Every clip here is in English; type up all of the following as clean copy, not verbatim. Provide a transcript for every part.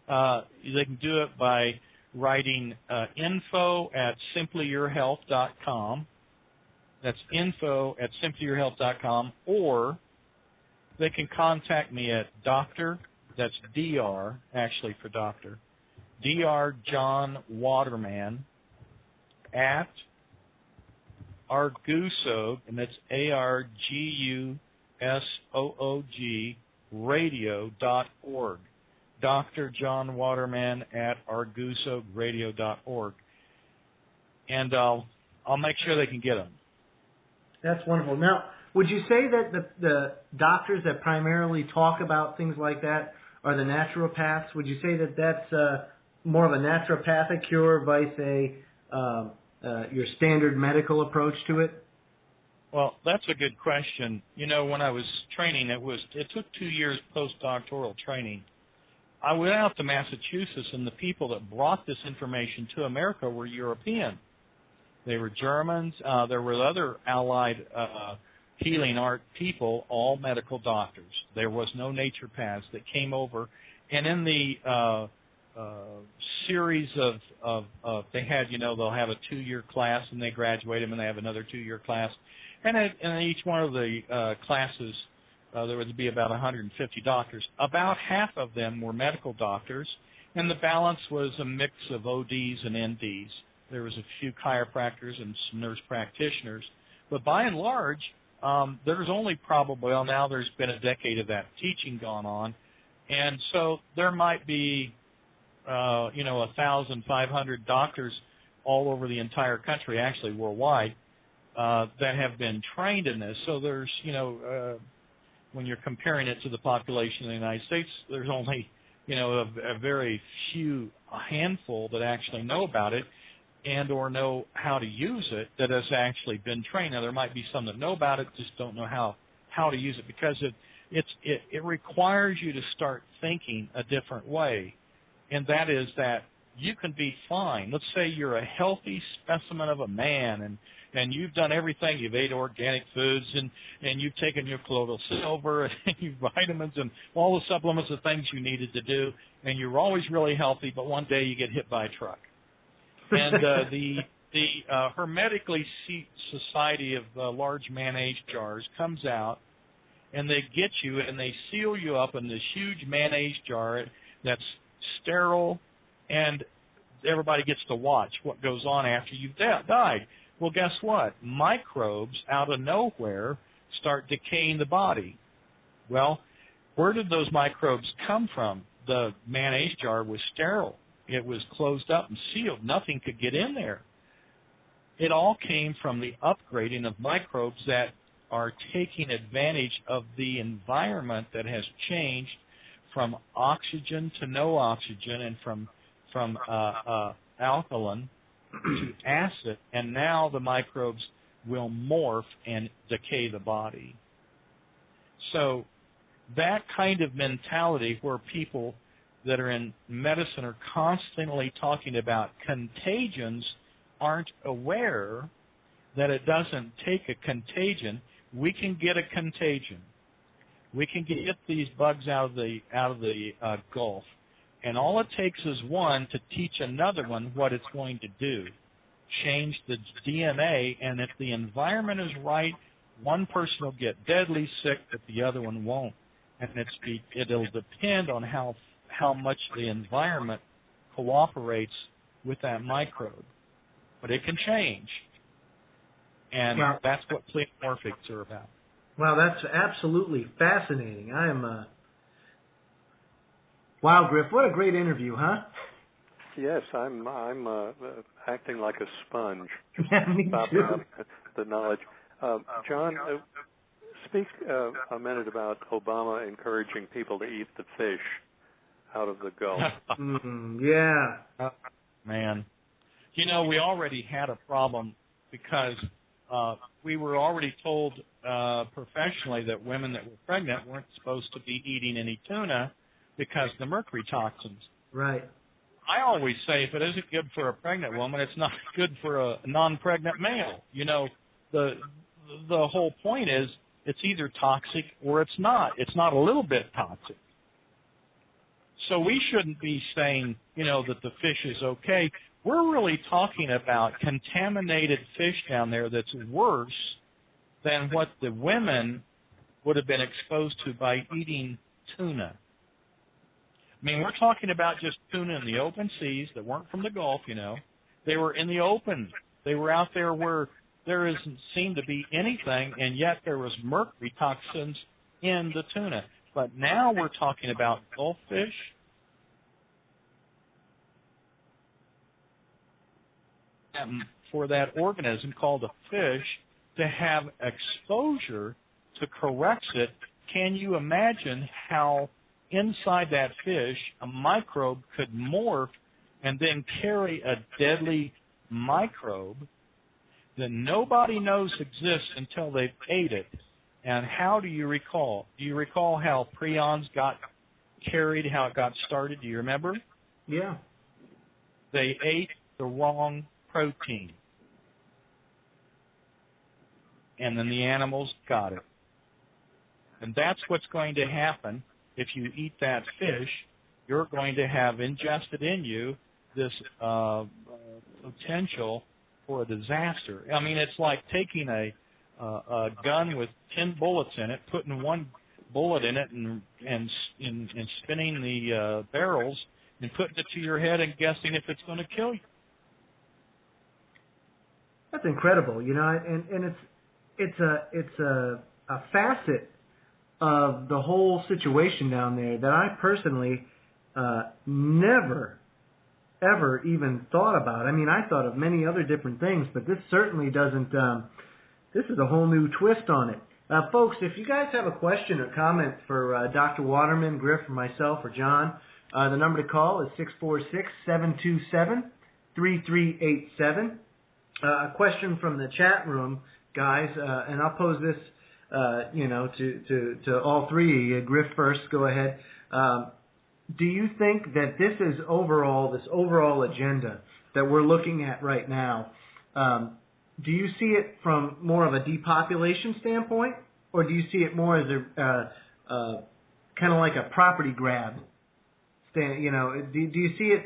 They can do it by writing info@simplyyourhealth.com. That's info@simplyyourhealth.com, or they can contact me at Dr. That's Dr. actually for doctor. Dr. John Waterman at Argusoog, and that's ARGUSOOG radio.org. Dr. John Waterman at argusogradio.org. And I'll make sure they can get them. That's wonderful. Now, would you say that the doctors that primarily talk about things like that are the naturopaths? Would you say that that's more of a naturopathic cure by, say, your standard medical approach to it? Well, that's a good question. You know, when I was training, it took 2 years postdoctoral training. I went out to Massachusetts, and the people that brought this information to America were European. They were Germans. There were other allied healing art people, all medical doctors. There was no naturopaths that came over. And in the series of they had, you know, they'll have a 2-year class, and they graduate them, and they have another 2-year class. And in each one of the classes, there would be about 150 doctors. About half of them were medical doctors, and the balance was a mix of ODs and NDs. There was a few chiropractors and some nurse practitioners. But by and large, there's only probably, well, now there's been a decade of that teaching gone on. And so there might be, 1,500 doctors all over the entire country, actually worldwide, that have been trained in this. So there's, when you're comparing it to the population of the United States, there's only, a very few, a handful that actually know about it and or know how to use it that has actually been trained. Now, there might be some that know about it, just don't know how to use it, because it requires you to start thinking a different way, and that is that you can be fine. Let's say you're a healthy specimen of a man, and you've done everything. You've ate organic foods, and you've taken your colloidal silver and your vitamins and all the supplements and things you needed to do, and you're always really healthy, but one day you get hit by a truck. And the Hermetically Society of Large Mayonnaise Jars comes out, and they get you and they seal you up in this huge mayonnaise jar that's sterile, and everybody gets to watch what goes on after you've died. Well, guess what? Microbes out of nowhere start decaying the body. Well, where did those microbes come from? The mayonnaise jar was sterile. It was closed up and sealed. Nothing could get in there. It all came from the upgrading of microbes that are taking advantage of the environment that has changed from oxygen to no oxygen, and from alkaline to acid, and now the microbes will morph and decay the body. So that kind of mentality, where people that are in medicine are constantly talking about contagions, aren't aware that it doesn't take a contagion. We can get a contagion. We can get these bugs out of the Gulf, and all it takes is one to teach another one what it's going to do. Change the DNA, and if the environment is right, one person will get deadly sick, but the other one won't. And it'll depend on how much the environment cooperates with that microbe. But it can change. And that's what pleomorphics are about. Wow, that's absolutely fascinating. I am wow, Griff, what a great interview, huh? Yes, I'm acting like a sponge. Yeah, me too. The knowledge. John, speak a minute about Obama encouraging people to eat the fish out of the Gulf. Yeah. Man. We already had a problem because we were already told professionally that women that were pregnant weren't supposed to be eating any tuna because of the mercury toxins. Right. I always say if it isn't good for a pregnant woman, it's not good for a non-pregnant male. The whole point is it's either toxic or it's not. It's not a little bit toxic. So we shouldn't be saying, that the fish is okay. We're really talking about contaminated fish down there that's worse than what the women would have been exposed to by eating tuna. I mean, we're talking about just tuna in the open seas that weren't from the Gulf, They were in the open. They were out there where there doesn't seem to be anything, and yet there was mercury toxins in the tuna. But now we're talking about Gulf fish. And for that organism called a fish to have exposure to corrects it, can you imagine how inside that fish a microbe could morph and then carry a deadly microbe that nobody knows exists until they've ate it? And how do you recall? Do you recall how prions got carried, how it got started? Do you remember? Yeah. They ate the wrong protein. And then the animals got it. And that's what's going to happen if you eat that fish. You're going to have ingested in you this potential for a disaster. I mean, it's like taking a gun with 10 bullets in it, putting one bullet in it, and spinning the barrels and putting it to your head and guessing if it's going to kill you. That's incredible, and it's a facet of the whole situation down there that I personally never, ever even thought about. I mean, I thought of many other different things, but this certainly doesn't. This is a whole new twist on it. Folks, if you guys have a question or comment for Dr. Waterman, Griff, or myself, or John, the number to call is 646-727-3387. A question from the chat room, guys, and I'll pose this, to all three of you. Griff first, go ahead. Do you think that this overall agenda that we're looking at right now, do you see it from more of a depopulation standpoint, or do you see it more as a kind of like a property grab? Do you see it?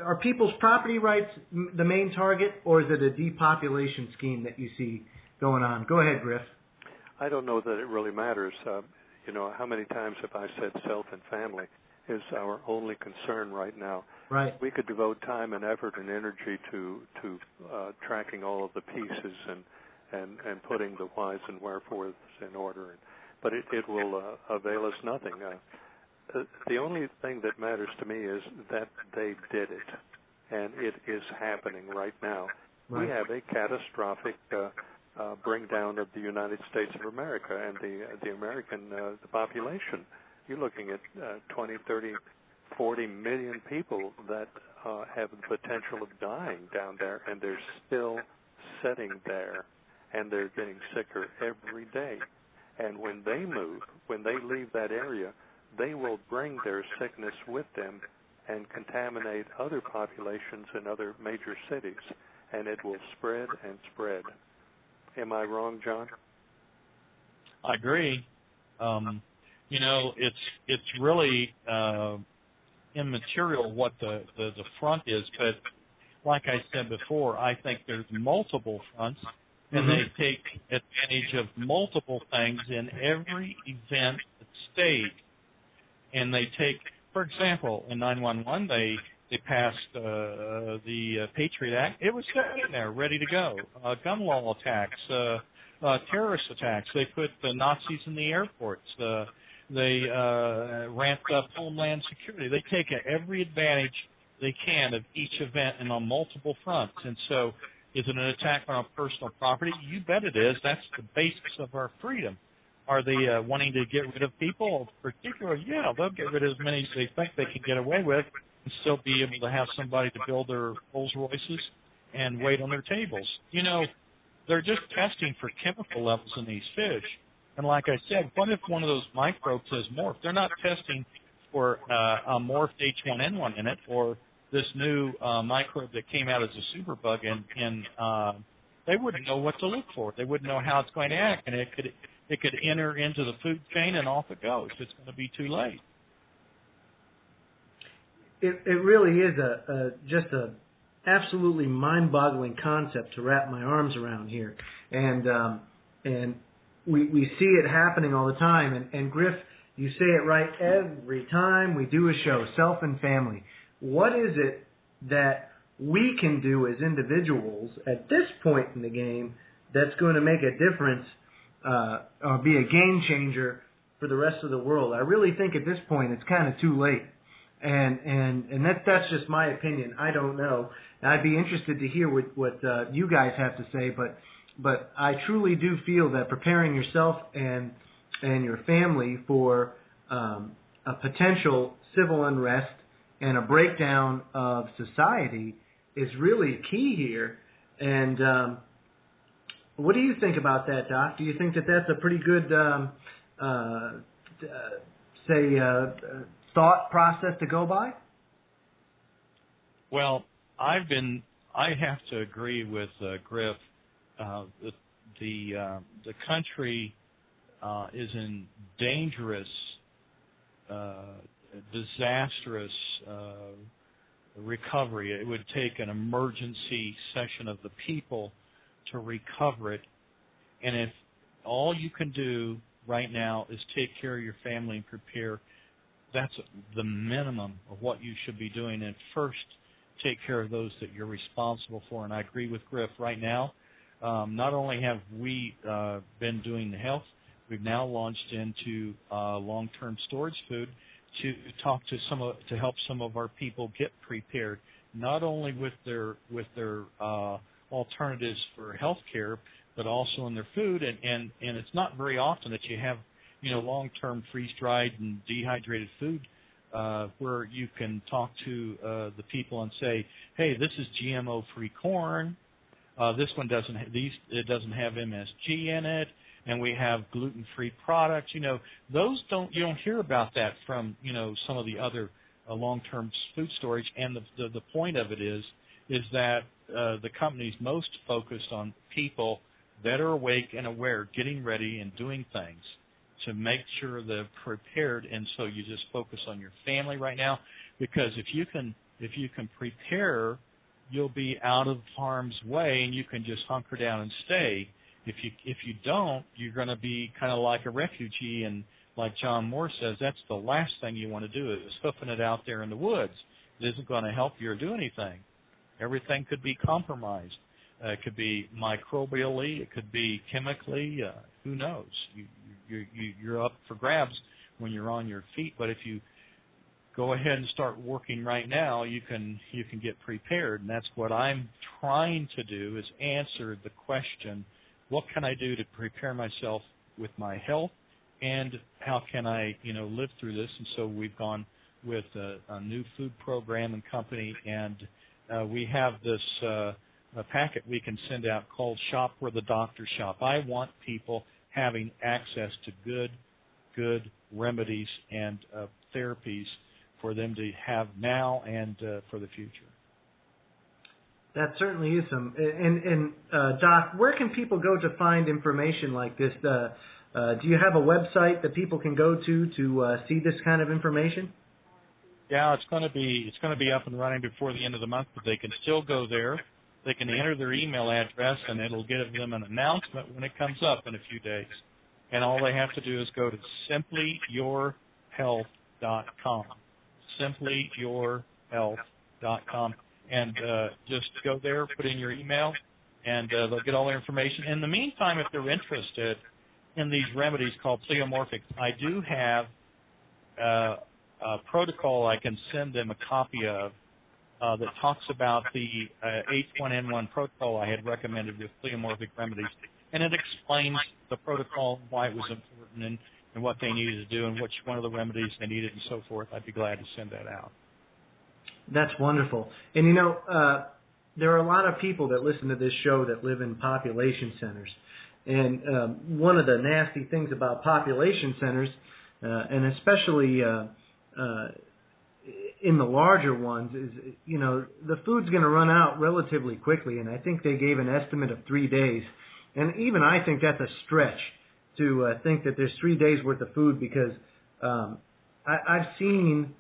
Are people's property rights the main target, or is it a depopulation scheme that you see going on? Go ahead, Griff. I don't know that it really matters. How many times have I said self and family is our only concern right now? Right. We could devote time and effort and energy to tracking all of the pieces and putting the whys and wherefores in order, but it will avail us nothing. The only thing that matters to me is that they did it, and it is happening right now. Right. We have a catastrophic bring down of the United States of America and the American the population. You're looking at 20, 30, 40 million people that have the potential of dying down there, and they're still sitting there, and they're getting sicker every day. And when they move, when they leave that area, they will bring their sickness with them and contaminate other populations in other major cities, and it will spread and spread. Am I wrong, John? I agree. It's really immaterial what the front is, but like I said before, I think there's multiple fronts, and they take advantage of multiple things in every event stage. And they take, for example, in 911, they passed the Patriot Act. It was sitting there, ready to go. Gun law attacks, terrorist attacks. They put the Nazis in the airports. They ramped up Homeland Security. They take every advantage they can of each event and on multiple fronts. And so is it an attack on our personal property? You bet it is. That's the basis of our freedom. Are they wanting to get rid of people? Particularly, yeah, they'll get rid of as many as they think they can get away with and still be able to have somebody to build their Rolls Royces and wait on their tables. They're just testing for chemical levels in these fish. And like I said, what if one of those microbes has morphed? They're not testing for a morphed H1N1 in it or this new microbe that came out as a superbug, and they wouldn't know what to look for. They wouldn't know how it's going to act, and it could enter into the food chain, and off it goes. It's going to be too late. it really is just a absolutely mind-boggling concept to wrap my arms around here, and we see it happening all the time. And Griff, you say it right every time we do a show, self and family. What is it that we can do as individuals at this point in the game that's going to make a difference or be a game changer for the rest of the world? I really think at this point it's kind of too late. And that's just my opinion. I don't know. I'd be interested to hear what you guys have to say, but I truly do feel that preparing yourself and your family for a potential civil unrest and a breakdown of society is really key here. And what do you think about that, Doc? Do you think that that's a pretty good, thought process to go by? Well, I have to agree with Griff. The country is in dangerous, disastrous recovery. It would take an emergency session of the people to recover it. And if all you can do right now is take care of your family and prepare, that's the minimum of what you should be doing. And first, take care of those that you're responsible for. And I agree with Griff. Right now, not only have we been doing the health, we've now launched into long-term storage food to talk to help some of our people get prepared, not only with their alternatives for health care, but also in their food. And it's not very often that you have long-term freeze-dried and dehydrated food where you can talk to the people and say, hey, this is GMO-free corn. This one doesn't have MSG in it, and we have gluten-free products. You don't hear about that from some of the other long-term food storage. And the point of it is that the company's most focused on people that are awake and aware, getting ready and doing things to make sure they're prepared. And so you just focus on your family right now, because if you can prepare, you'll be out of harm's way and you can just hunker down and stay. If you don't, you're going to be kind of like a refugee, and like John Moore says, that's the last thing you want to do is hoofing it out there in the woods. It isn't going to help you or do anything. Everything could be compromised. It could be microbially, it could be chemically. Who knows? You're up for grabs when you're on your feet. But if you go ahead and start working right now, you can get prepared. And that's what I'm trying to do, is answer the question, what can I do to prepare myself with my health, and how can I live through this? And so we've gone with a new food program and company, and we have this a packet we can send out called Shop Where the Doctors Shop. I want people having access to good remedies and therapies for them to have now and for the future. That certainly is some. And Doc, where can people go to find information like this? Do you have a website that people can go to see this kind of information? Yeah, it's going to be up and running before the end of the month, but they can still go there. They can enter their email address, and it'll give them an announcement when it comes up in a few days. And all they have to do is go to simplyyourhealth.com, simplyyourhealth.com, and just go there, put in your email, and they'll get all their information. In the meantime, if they're interested in these remedies called pleomorphics, I do have a protocol I can send them a copy of that talks about the H1N1 protocol I had recommended with pleomorphic remedies, and it explains the protocol, why it was important, and what they needed to do, and which one of the remedies they needed, and so forth. I'd be glad to send that out. That's wonderful. And there are a lot of people that listen to this show that live in population centers. And one of the nasty things about population centers, and especially in the larger ones, is, the food's going to run out relatively quickly. And I think they gave an estimate of 3 days. And even I think that's a stretch to think that there's 3 days worth of food, because I've seen